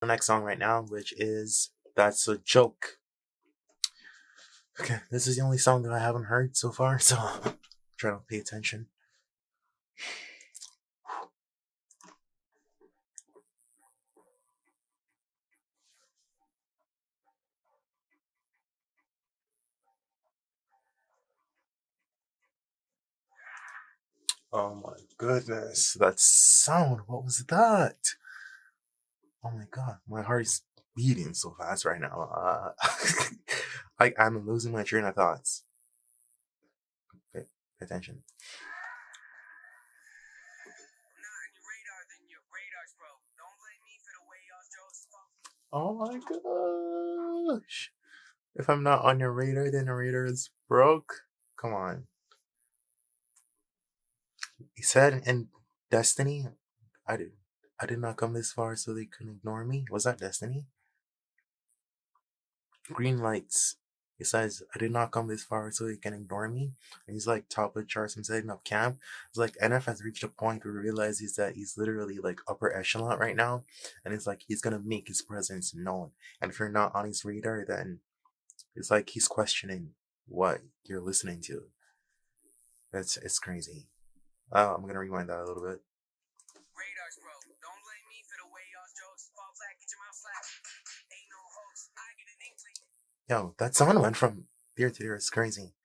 The next song right now, which is That's a Joke. Okay, this is the only song that I haven't heard so far, so try to pay attention. Oh my goodness, that sound, what was that? Oh my god, my heart is beating so fast right now. I'm losing my train of thoughts. Okay, pay attention. Oh my gosh. If I'm not on your radar, then the radar is broke. Come on. He said in Destiny, I did I did not come this far so they couldn't ignore me. Was that Destiny? Green lights. He says, I did not come this far so they can ignore me. And he's like top of the charts and setting up camp. It's like NF has reached a point where he realizes that he's literally like upper echelon right now. And it's like he's gonna make his presence known. And if you're not on his radar, then it's like he's questioning what you're listening to. It's crazy. I'm gonna rewind that a little bit. Radars, bro. Don't blame me for the way y'all's jokes fall flat. Get your mouth slapped. Ain't no hoax. I get an inkling. Yo, that sound went from there to there. It's crazy. Ain't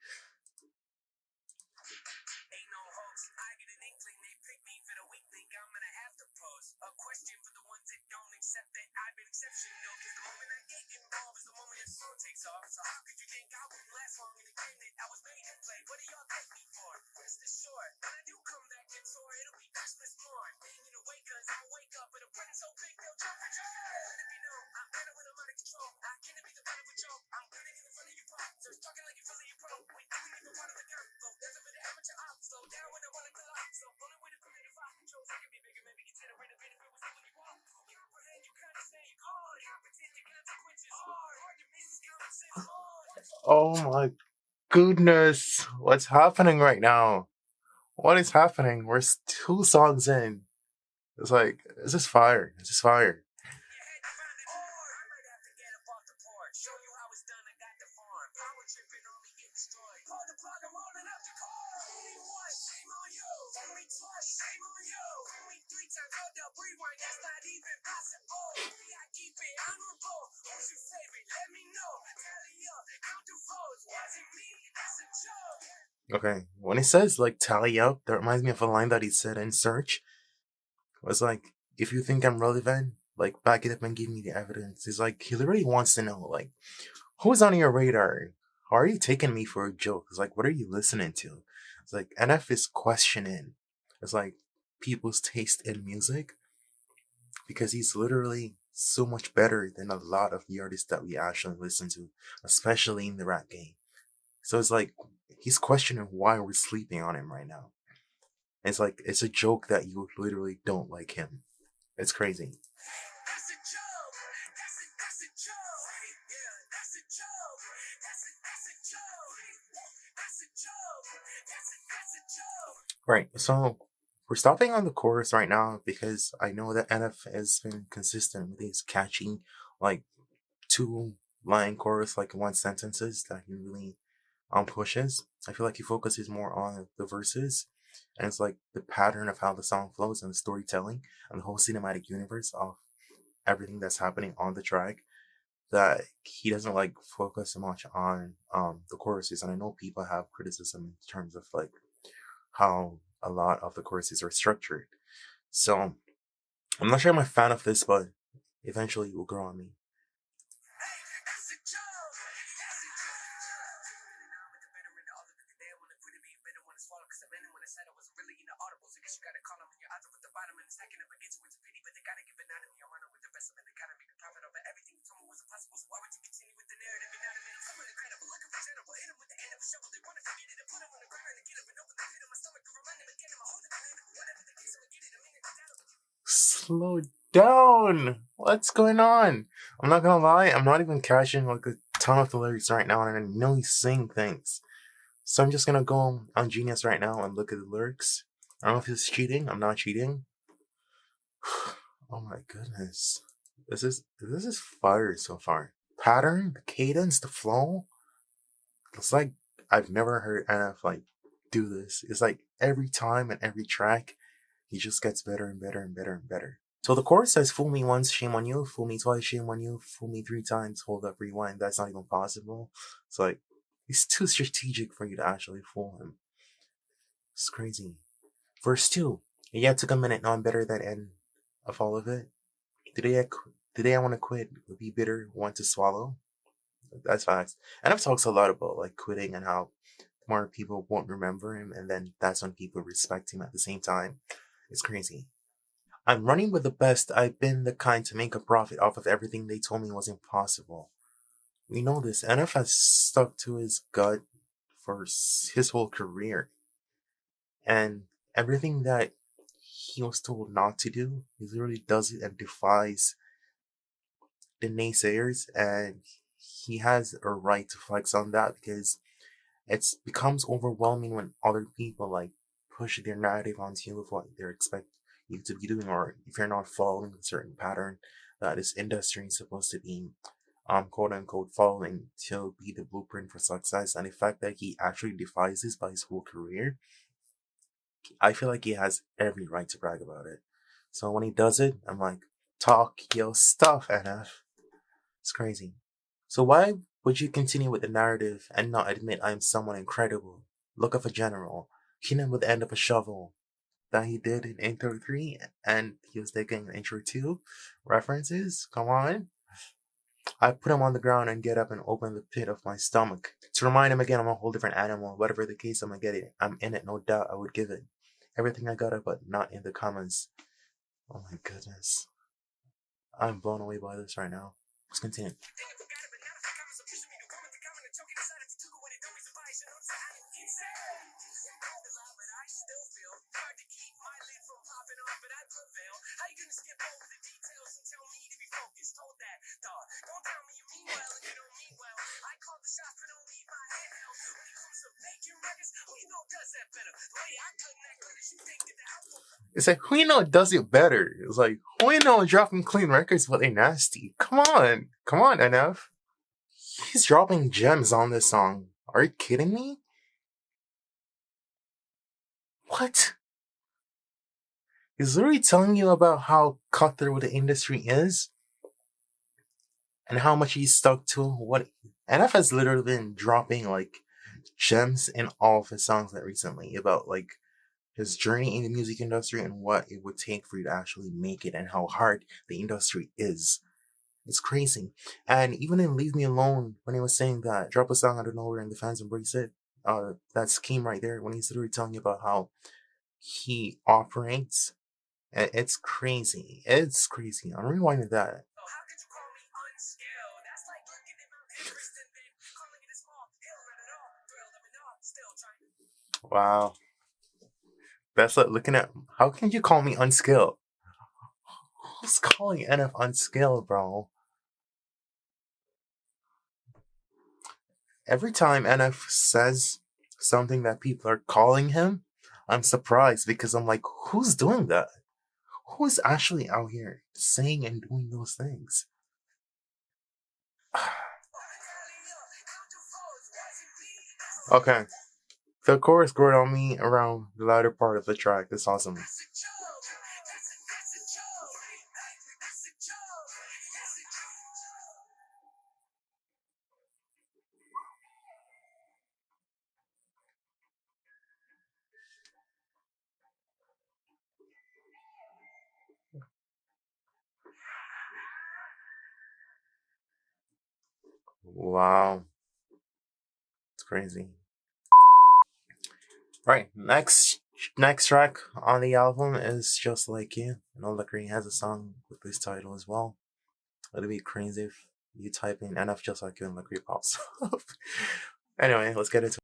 no hoax. I get an inkling. They pick me for the weak link. I'm gonna have to pose a question for the ones that don't accept that I've been exceptional. Cause the moment I get involved is the moment the song takes off. So how could you think I wouldn't last long in the game that I was made to play? What do y'all take me for? Rest assured, when I do come back and soar, it'll be Christmas morn. Banging away cause I wake up with a present so big they'll jump for joy. Let it be known, I'm better when I'm out of control. I can't be the butt of a joke. I'm gonna get in front of your pop. So it's talking like you're feeling your pro. We doing it for part of the combo. There's a bit of amateur op. Slow down when I wanna collapse. So only way to put it in five controls. I can be bigger, maybe consider it a bit if it was when you walk. Comprehend, you kinda say hard. Comprehend your consequences hard. Hard to miss is common sense hard. Oh my goodness. What's happening right now? What is happening? We're 2 songs in. It's like, it's just fire. It's just fire. Okay, when he says like tally up, that reminds me of a line that he said in Search. It was like, if you think I'm relevant, like back it up and give me the evidence. He's like, he literally wants to know, like, who's on your radar? How are you taking me for a joke? It's like, what are you listening to? It's like NF is questioning. It's like people's taste in music because he's literally so much better than a lot of the artists that we actually listen to, especially in the rap game. So it's like he's questioning why we're sleeping on him right now. It's like it's a joke that you literally don't like him. It's crazy. Right, so we're stopping on the chorus right now because I know that NF has been consistent with his catchy, like 2-line chorus, like 1 sentences that he really pushes. I feel like he focuses more on the verses, and it's like the pattern of how the song flows and the storytelling and the whole cinematic universe of everything that's happening on the track. That he doesn't like focus so much on the choruses, and I know people have criticism in terms of like how a lot of the choruses are structured. So I'm not sure I'm a fan of this, but eventually it will grow on me. Slow down. What's going on? I'm not gonna lie, I'm not even catching like a ton of the lyrics right now, and I know he's saying things. So I'm just gonna go on Genius right now and look at the lyrics. I don't know if it's cheating. I'm not cheating. Oh my goodness. This is fire so far. Pattern, the cadence, the flow. It's like I've never heard NF like do this. It's like every time and every track, he just gets better and better and better and better. So the chorus says, "Fool me once, shame on you. Fool me twice, shame on you. Fool me three times, hold up, rewind." That's not even possible. It's like he's too strategic for you to actually fool him. It's crazy. Verse 2. Yeah, it took a minute. Now I'm better than end of all of it. Today I want to quit. Be bitter, want to swallow. That's facts. And I've talked a lot about like quitting and how more people won't remember him, and then that's when people respect him at the same time. It's crazy. I'm running with the best. I've been the kind to make a profit off of everything they told me was impossible. We know this. NF has stuck to his gut for his whole career. And everything that he was told not to do, he literally does it and defies the naysayers. And he has a right to flex on that because it becomes overwhelming when other people like push their narrative onto you with what they expect you to be doing, or if you're not following a certain pattern that this industry is supposed to be quote unquote following to be the blueprint for success. And the fact that he actually defies this by his whole career, I feel like he has every right to brag about it. So when he does it, I'm like, talk your stuff, NF. It's crazy. So why would you continue with the narrative and not admit I'm someone incredible? Look of a general, hit him with the end of a shovel that he did in intro 3, and he was taking intro 2 references. Come on. I put him on the ground and get up and open the pit of my stomach. To remind him again I'm a whole different animal. Whatever the case, I'm in it, no doubt I would give it. Everything I got it, but not in the comments. Oh my goodness. I'm blown away by this right now. Let's continue. It's like, who you know does it better? It's like, who you know dropping clean records, but they're nasty. Come on, NF. He's dropping gems on this song. Are you kidding me? What? He's literally telling you about how cutthroat the industry is and how much he's stuck to what NF has literally been dropping like gems in all of his songs that recently about like his journey in the music industry and what it would take for you to actually make it and how hard the industry is. It's crazy. And even in Leave Me Alone, when he was saying that, drop a song out of nowhere and the fans embrace it, that scheme right there, when he's literally telling you about how he operates, it's crazy. It's crazy. I'm rewinding that. Wow. That's like looking at, how can you call me unskilled? Who's calling NF unskilled, bro? Every time NF says something that people are calling him, I'm surprised because I'm like, who's doing that? Who's actually out here saying and doing those things? Okay. The chorus growed on me around the latter part of the track. That's awesome. Wow. It's crazy. Right, next track on the album is Just Like You. I know Lecrae has a song with this title as well. It'd be crazy if you type in NF Just Like You and Lecrae pops up. Anyway, let's get into it.